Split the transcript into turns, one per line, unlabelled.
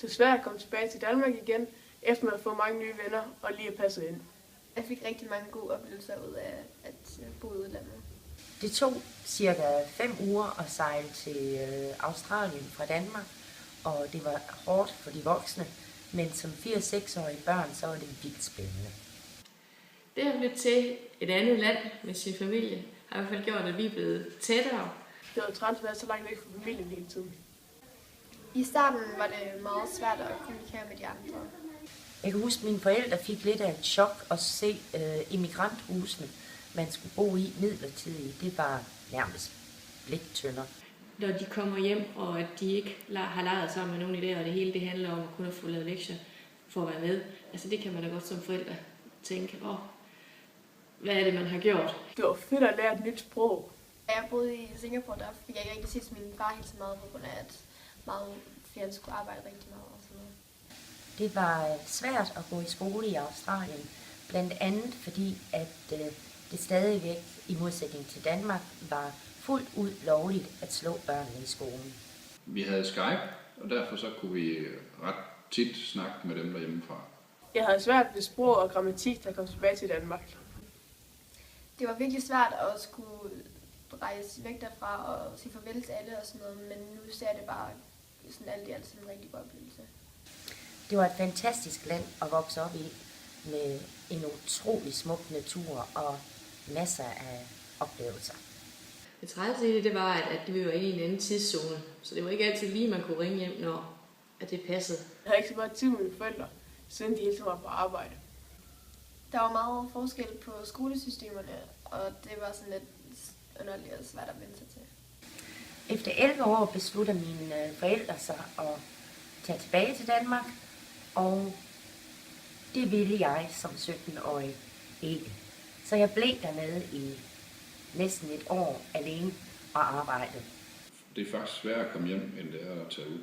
Det er svært at komme tilbage til Danmark igen, efter man har fået mange nye venner og lige er passet ind.
Jeg fik rigtig mange gode oplevelser ud af at bo i udlandet.
Det tog cirka 5 uger at sejle til Australien fra Danmark, og det var hårdt for de voksne, men som 4-6-årige børn, så var det vildt spændende.
Det at flytte til et andet land med sin familie har i hvert fald gjort, at vi er blevet tættere.
Det var træt at være så langt væk fra familien hele tiden.
I starten var det meget svært at kommunikere med de andre.
Jeg kan huske, at mine forældre fik lidt af et chok at se immigranthusene, man skulle bo i midlertidigt. Det var nærmest bliktønder.
Når de kommer hjem, og at de ikke har leget sammen med nogen i det, og det hele det handler om at kunne få lavet lektier for at være med. Altså det kan man da godt som forældre tænke, hvad er det, man har gjort?
Det var fedt at lære et nyt sprog.
Da jeg boede i Singapore, der fik jeg ikke rigtig set min far helt så meget, på grund af at meget flere skulle arbejde rigtig meget og sådan noget.
Det var svært at gå i skole i Australien, blandt andet fordi, at det stadigvæk, i modsætning til Danmark, var fuldt ud lovligt at slå børnene i skolen.
Vi havde Skype, og derfor så kunne vi ret tit snakke med dem derhjemmefra.
Jeg havde svært ved sprog og grammatik, der kom tilbage til Danmark.
Det var virkelig svært at skulle rejse væk derfra og sige farvel til alle og sådan noget, men nu ser jeg det bare sådan alt i alt som en rigtig god oplevelse.
Det var et fantastisk land at vokse op i, med en utrolig smuk natur og masser af oplevelser.
Det træls i det var, at vi var inde i en anden tidszone, så det var ikke altid lige, man kunne ringe hjem, når at det passede.
Jeg havde ikke så meget tid med mine forældre, siden de hele tiden var på arbejde.
Der var meget forskel på skolesystemerne, og det var sådan lidt underligt og svært at vende sig til.
Efter 11 år beslutter mine forældre sig at tage tilbage til Danmark, og det ville jeg som 17-årig ikke. Så jeg blev dernede i næsten et år alene og arbejdede.
Det er faktisk sværere at komme hjem, end det er at tage ud.